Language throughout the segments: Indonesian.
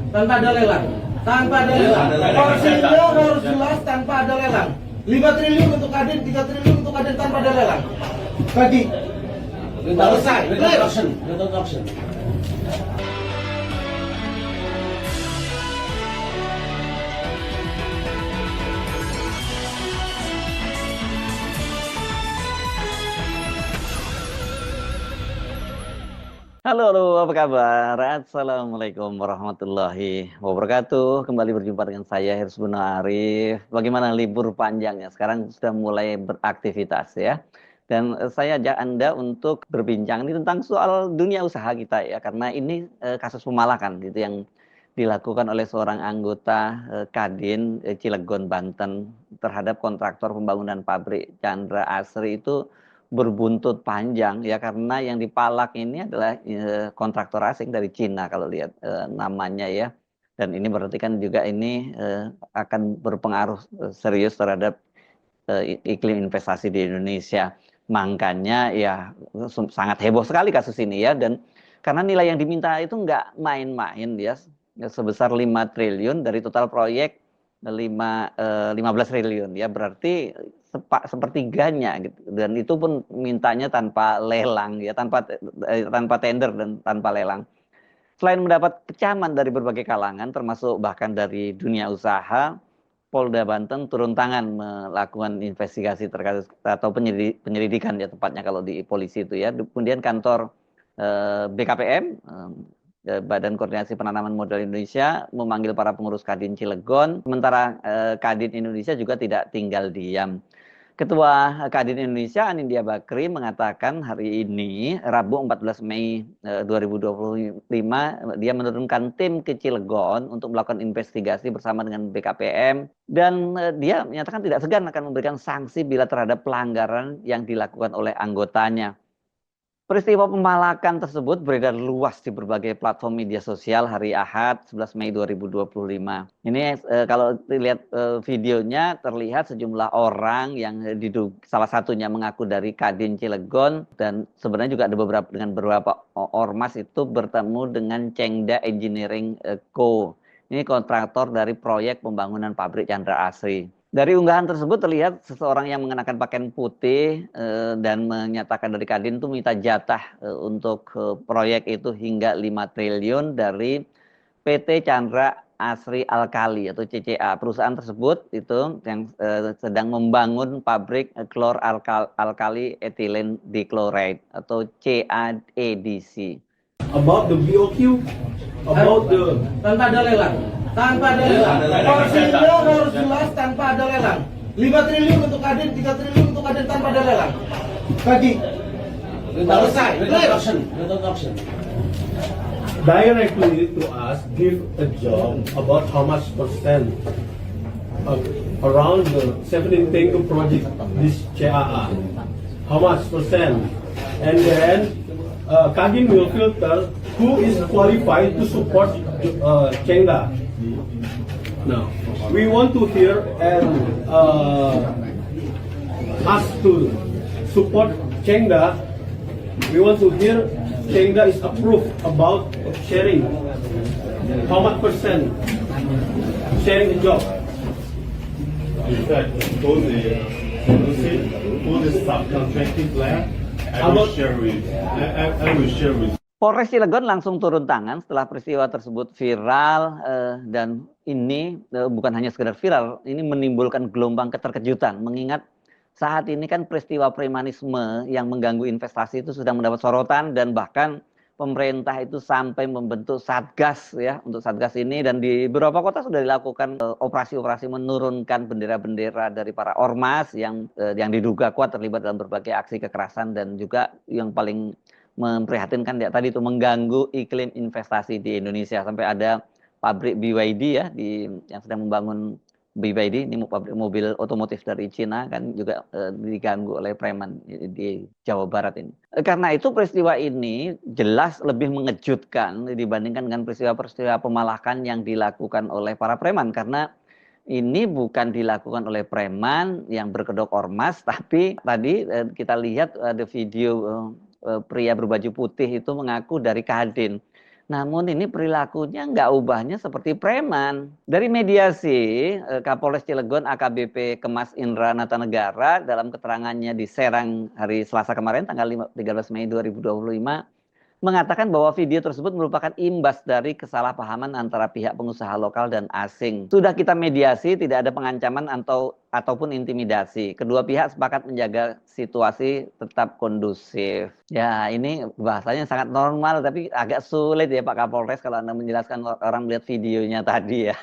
tanpa ada lelang. Tanpa ada lelang. Porsinya harus jelas tanpa ada lelang. 5 triliun untuk Kadin, 3 triliun untuk Kadin tanpa ada lelang. Bagi. Selesai. Without auction. Halo, halo, apa kabar? Assalamualaikum warahmatullahi wabarakatuh. Kembali berjumpa dengan saya, Hirsbuno Arif. Bagaimana libur panjangnya? Sekarang sudah mulai beraktivitas ya. Dan saya ajak Anda untuk berbincang ini tentang soal dunia usaha kita ya. Karena ini kasus pemalakan gitu yang dilakukan oleh seorang anggota Kadin Cilegon, Banten terhadap kontraktor pembangunan pabrik Chandra Asri itu berbuntut panjang ya, karena yang dipalak ini adalah kontraktor asing dari Cina kalau lihat namanya ya, dan ini berarti kan juga ini akan berpengaruh serius terhadap iklim investasi di Indonesia. Makanya ya sangat heboh sekali kasus ini ya, dan karena nilai yang diminta itu nggak main-main ya, sebesar 5 triliun dari total proyek 15 triliun ya, berarti sepertiganya gitu, dan itu pun mintanya tanpa lelang ya, tanpa tender dan tanpa lelang. Selain mendapat kecaman dari berbagai kalangan termasuk bahkan dari dunia usaha, Polda Banten turun tangan melakukan investigasi terkait atau penyelidikan ya, tepatnya kalau di polisi itu ya. Kemudian kantor BKPM, Badan Koordinasi Penanaman Modal Indonesia, memanggil para pengurus Kadin Cilegon. Sementara Kadin Indonesia juga tidak tinggal diam. Ketua Kadin Indonesia Anindya Bakri mengatakan hari ini Rabu 14 Mei 2025 dia menurunkan tim ke Cilegon untuk melakukan investigasi bersama dengan BKPM, dan dia menyatakan tidak segan akan memberikan sanksi bila terhadap pelanggaran yang dilakukan oleh anggotanya. Peristiwa pemalakan tersebut beredar luas di berbagai platform media sosial hari Ahad 11 Mei 2025. Ini kalau dilihat videonya terlihat sejumlah orang yang salah satunya mengaku dari Kadin Cilegon, dan sebenarnya juga ada beberapa ormas itu bertemu dengan Chengda Engineering Co. Ini kontraktor dari proyek pembangunan pabrik Chandra Asri. Dari unggahan tersebut terlihat seseorang yang mengenakan pakaian putih dan menyatakan dari Kadin itu minta jatah untuk proyek itu hingga 5 triliun dari PT Chandra Asri Alkali atau CCA. Perusahaan tersebut itu yang sedang membangun pabrik klor alkali ethylene dichloride atau CAEDC. About the BOQ, about the tanpa ada lelang. Tanpa ada lelang. Porsinya harus jelas tanpa ada lelang. 5 triliun untuk Kadin, 3 triliun untuk Kadin tanpa ada lelang. Bagi. Selesai. without auction. Directly to us, give a job about how much percent around the 17 Tengku project, this CAA. How much percent? And then Kadin will filter who is qualified to support Chengda. Now, we want to hear and ask to support Chengda. We want to hear Chengda is approved about sharing. How much percent sharing the job? In fact, for the subcontracting plan, I will share with Polres Cilegon langsung turun tangan setelah peristiwa tersebut viral, dan ini bukan hanya sekedar viral, ini menimbulkan gelombang keterkejutan, mengingat saat ini kan peristiwa premanisme yang mengganggu investasi itu sudah mendapat sorotan, dan bahkan pemerintah itu sampai membentuk satgas ya untuk satgas ini, dan di beberapa kota sudah dilakukan operasi-operasi menurunkan bendera-bendera dari para ormas yang diduga kuat terlibat dalam berbagai aksi kekerasan, dan juga yang paling memprihatinkan ya tadi itu mengganggu iklim investasi di Indonesia. Sampai ada pabrik BYD ya yang sedang membangun BYD, ini pabrik mobil otomotif dari Cina kan juga diganggu oleh preman di Jawa Barat ini. Karena itu peristiwa ini jelas lebih mengejutkan dibandingkan dengan peristiwa-peristiwa pemalakan yang dilakukan oleh para preman, karena ini bukan dilakukan oleh preman yang berkedok ormas, tapi tadi kita lihat ada video pria berbaju putih itu mengaku dari Kadin. Namun ini perilakunya nggak ubahnya seperti preman. Dari mediasi, Kapolres Cilegon AKBP Kemas Indra Natanegara dalam keterangannya di Serang hari Selasa kemarin tanggal 13 Mei 2025 mengatakan bahwa video tersebut merupakan imbas dari kesalahpahaman antara pihak pengusaha lokal dan asing. Sudah kita mediasi, tidak ada pengancaman ataupun intimidasi. Kedua pihak sepakat menjaga situasi tetap kondusif. Ya, ini bahasanya sangat normal, tapi agak sulit ya Pak Kapolres kalau Anda menjelaskan orang melihat videonya tadi ya.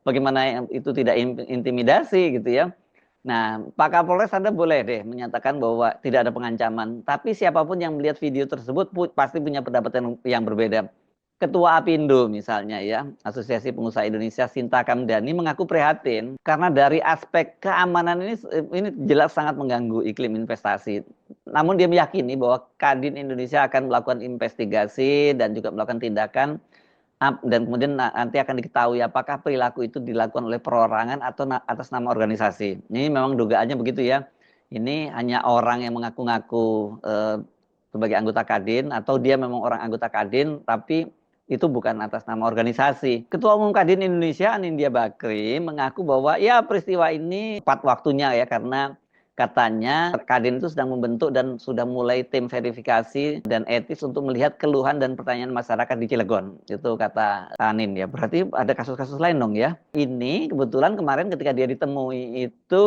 Bagaimana itu tidak intimidasi gitu ya. Nah, Pak Kapolres Anda boleh deh menyatakan bahwa tidak ada pengancaman. Tapi siapapun yang melihat video tersebut pasti punya pendapat yang berbeda. Ketua Apindo misalnya ya, Asosiasi Pengusaha Indonesia Sinta Kamdani mengaku prihatin karena dari aspek keamanan ini jelas sangat mengganggu iklim investasi. Namun dia meyakini bahwa Kadin Indonesia akan melakukan investigasi dan juga melakukan tindakan dan kemudian nanti akan diketahui apakah perilaku itu dilakukan oleh perorangan atau atas nama organisasi. Ini memang dugaannya begitu ya. Ini hanya orang yang mengaku-ngaku sebagai anggota Kadin atau dia memang orang anggota Kadin tapi itu bukan atas nama organisasi. Ketua Umum Kadin Indonesia Anindya Bakri mengaku bahwa ya peristiwa ini tepat waktunya ya karena katanya Kadin itu sedang membentuk dan sudah mulai tim verifikasi dan etis untuk melihat keluhan dan pertanyaan masyarakat di Cilegon. Itu kata Anin ya. Berarti ada kasus-kasus lain dong ya. Ini kebetulan kemarin ketika dia ditemui itu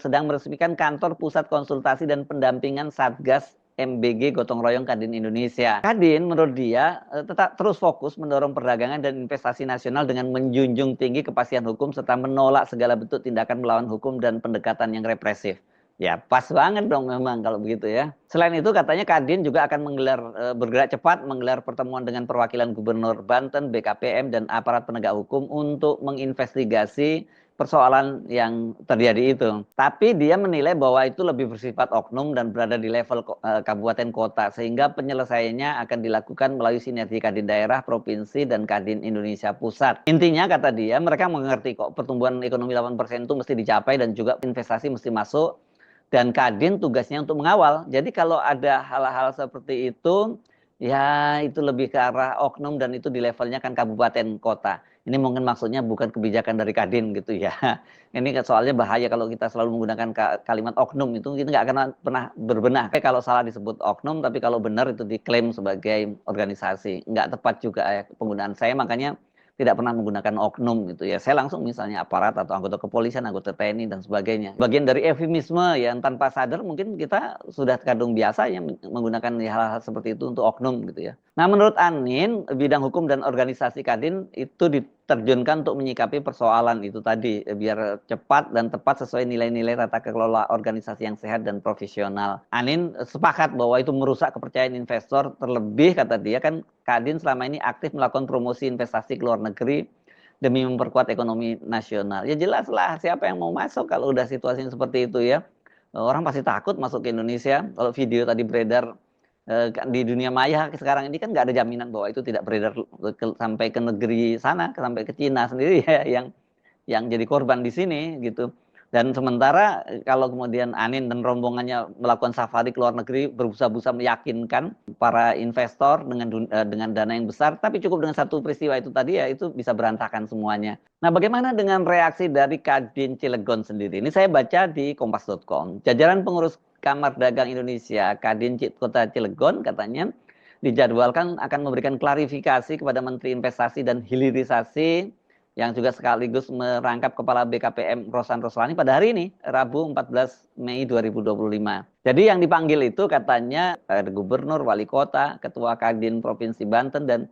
sedang meresmikan kantor pusat konsultasi dan pendampingan Satgas MBG Gotong Royong Kadin Indonesia. Kadin menurut dia tetap terus fokus mendorong perdagangan dan investasi nasional dengan menjunjung tinggi kepastian hukum serta menolak segala bentuk tindakan melawan hukum dan pendekatan yang represif. Ya pas banget dong memang kalau begitu ya. Selain itu katanya Kadin juga akan bergerak cepat menggelar pertemuan dengan perwakilan Gubernur Banten, BKPM dan aparat penegak hukum untuk menginvestigasi persoalan yang terjadi itu. Tapi dia menilai bahwa itu lebih bersifat oknum dan berada di level kabupaten kota sehingga penyelesaiannya akan dilakukan melalui sinergi Kadin daerah, provinsi dan Kadin Indonesia pusat. Intinya kata dia mereka mengerti kok pertumbuhan ekonomi 8% itu mesti dicapai dan juga investasi mesti masuk. Dan Kadin tugasnya untuk mengawal. Jadi kalau ada hal-hal seperti itu, ya itu lebih ke arah oknum dan itu di levelnya kan kabupaten kota. Ini mungkin maksudnya bukan kebijakan dari Kadin gitu ya. Ini soalnya bahaya kalau kita selalu menggunakan kalimat oknum itu kita nggak akan pernah berbenah. Kalau salah disebut oknum, tapi kalau benar itu diklaim sebagai organisasi. Nggak tepat juga ya penggunaan saya, makanya tidak pernah menggunakan oknum gitu ya. Saya langsung misalnya aparat atau anggota kepolisian, anggota TNI dan sebagainya. Bagian dari eufemisme yang tanpa sadar mungkin kita sudah kadung biasa ya menggunakan hal-hal seperti itu untuk oknum gitu ya. Nah menurut Anin, bidang hukum dan organisasi Kadin itu diterjunkan untuk menyikapi persoalan itu tadi biar cepat dan tepat sesuai nilai-nilai tata kelola organisasi yang sehat dan profesional. Anin sepakat bahwa itu merusak kepercayaan investor, terlebih kata dia kan Kadin selama ini aktif melakukan promosi investasi ke luar negeri demi memperkuat ekonomi nasional. Ya jelas lah siapa yang mau masuk kalau udah situasinya seperti itu ya. Orang pasti takut masuk ke Indonesia. Kalau video tadi beredar di dunia maya sekarang ini kan nggak ada jaminan bahwa itu tidak beredar sampai ke negeri sana, sampai ke Cina sendiri ya yang jadi korban di sini gitu. Dan sementara kalau kemudian Anin dan rombongannya melakukan safari ke luar negeri berusaha-usaha meyakinkan para investor dengan dana yang besar, tapi cukup dengan satu peristiwa itu tadi ya itu bisa berantakan semuanya. Nah, bagaimana dengan reaksi dari Kadin Cilegon sendiri? Ini saya baca di kompas.com. Jajaran pengurus Kamar Dagang Indonesia Kadin Kota Cilegon katanya dijadwalkan akan memberikan klarifikasi kepada Menteri Investasi dan Hilirisasi yang juga sekaligus merangkap Kepala BKPM Rosan Roslani pada hari ini, Rabu 14 Mei 2025. Jadi yang dipanggil itu katanya Gubernur, Wali Kota, Ketua Kadin Provinsi Banten, dan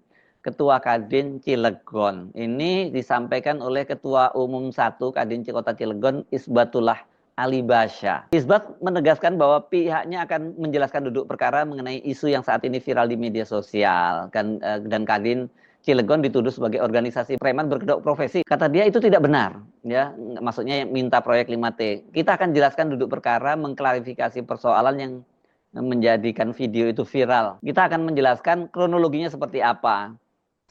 Ketua Kadin Cilegon. Ini disampaikan oleh Ketua Umum 1 Kadin Kota Cilegon, Isbatullah Ali Basya. Isbat menegaskan bahwa pihaknya akan menjelaskan duduk perkara mengenai isu yang saat ini viral di media sosial. Dan Kadin Cilegon dituduh sebagai organisasi preman berkedok profesi. Kata dia itu tidak benar, ya. Maksudnya minta proyek 5T. Kita akan jelaskan duduk perkara, mengklarifikasi persoalan yang menjadikan video itu viral. Kita akan menjelaskan kronologinya seperti apa.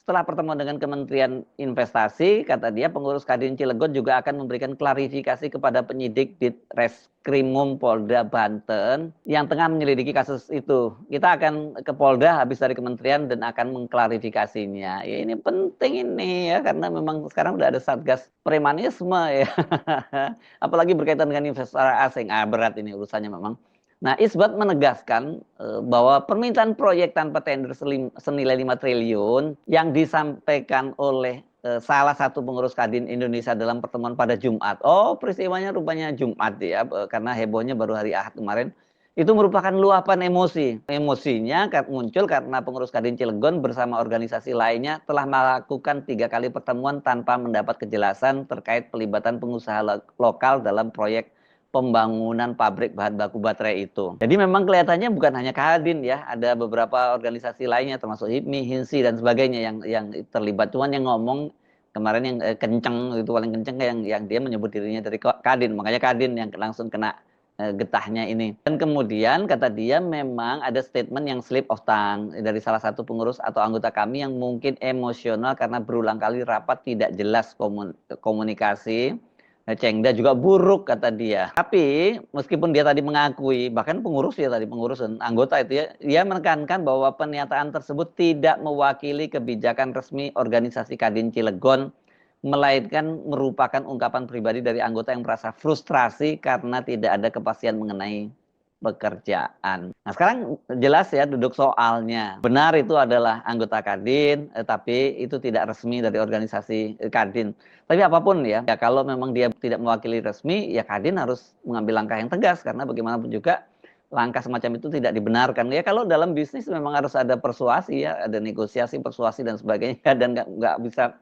setelah pertemuan dengan Kementerian Investasi, kata dia pengurus Kadin Cilegon juga akan memberikan klarifikasi kepada penyidik di Reskrimum Polda Banten yang tengah menyelidiki kasus itu. Kita akan ke Polda habis dari kementerian dan akan mengklarifikasinya. Ya ini penting ini ya, karena memang sekarang udah ada Satgas Premanisme ya. Apalagi berkaitan dengan investor asing. Berat ini urusannya memang. Nah, Isbat menegaskan bahwa permintaan proyek tanpa tender senilai 5 triliun yang disampaikan oleh salah satu pengurus Kadin Indonesia dalam pertemuan pada Jumat. Oh, peristiwanya rupanya Jumat ya, karena hebohnya baru hari Ahad kemarin. Itu merupakan luapan emosi. Emosinya muncul karena pengurus Kadin Cilegon bersama organisasi lainnya telah melakukan 3 kali pertemuan tanpa mendapat kejelasan terkait pelibatan pengusaha lokal dalam proyek pembangunan pabrik bahan baku baterai itu. Jadi memang kelihatannya bukan hanya Kadin ya, ada beberapa organisasi lainnya termasuk HIPMI, HINSI dan sebagainya yang terlibat. Cuman yang ngomong kemarin yang kenceng itu paling kenceng yang dia menyebut dirinya dari Kadin, makanya Kadin yang langsung kena getahnya ini. Dan kemudian kata dia memang ada statement yang slip of tongue dari salah satu pengurus atau anggota kami yang mungkin emosional karena berulang kali rapat tidak jelas komunikasi. Cengda juga buruk kata dia. Tapi meskipun dia tadi mengakui, bahkan pengurus ya tadi, pengurus dan anggota itu ya, dia menekankan bahwa pernyataan tersebut tidak mewakili kebijakan resmi organisasi Kadin Cilegon, melainkan merupakan ungkapan pribadi dari anggota yang merasa frustrasi karena tidak ada kepastian mengenai pekerjaan. Nah sekarang jelas ya duduk soalnya. Benar itu adalah anggota Kadin, tapi itu tidak resmi dari organisasi Kadin. Tapi apapun ya kalau memang dia tidak mewakili resmi, ya Kadin harus mengambil langkah yang tegas karena bagaimanapun juga langkah semacam itu tidak dibenarkan. Ya kalau dalam bisnis memang harus ada persuasi ya, ada negosiasi, persuasi dan sebagainya dan nggak bisa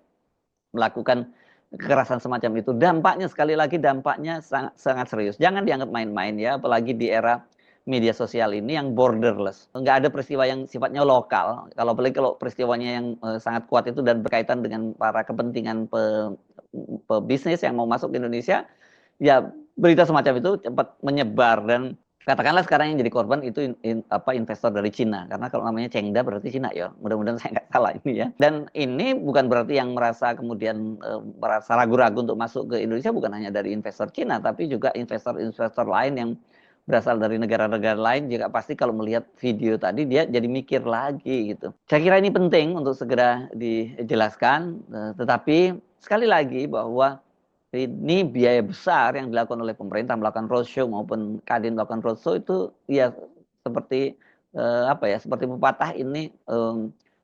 melakukan kekerasan semacam itu. Dampaknya sekali lagi dampaknya sangat serius. Jangan dianggap main-main ya, apalagi di era media sosial ini yang borderless. Nggak ada peristiwa yang sifatnya lokal. Apalagi kalau peristiwanya yang sangat kuat itu dan berkaitan dengan para kepentingan pebisnis yang mau masuk ke Indonesia, ya berita semacam itu cepat menyebar dan katakanlah sekarang yang jadi korban itu investor dari Cina, karena kalau namanya Chengda berarti Cina ya, mudah-mudahan saya nggak salah ini ya. Dan ini bukan berarti yang merasa kemudian merasa ragu-ragu untuk masuk ke Indonesia bukan hanya dari investor Cina, tapi juga investor-investor lain yang berasal dari negara-negara lain juga pasti kalau melihat video tadi dia jadi mikir lagi gitu. Saya kira ini penting untuk segera dijelaskan, tetapi sekali lagi bahwa ini biaya besar yang dilakukan oleh pemerintah melakukan roadshow maupun Kadin melakukan roadshow itu ya seperti seperti pepatah ini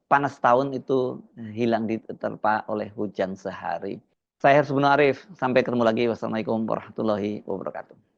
panas tahun itu hilang diterpa oleh hujan sehari. Saya Hersbun Arif, sampai ketemu lagi. Wassalamualaikum warahmatullahi wabarakatuh.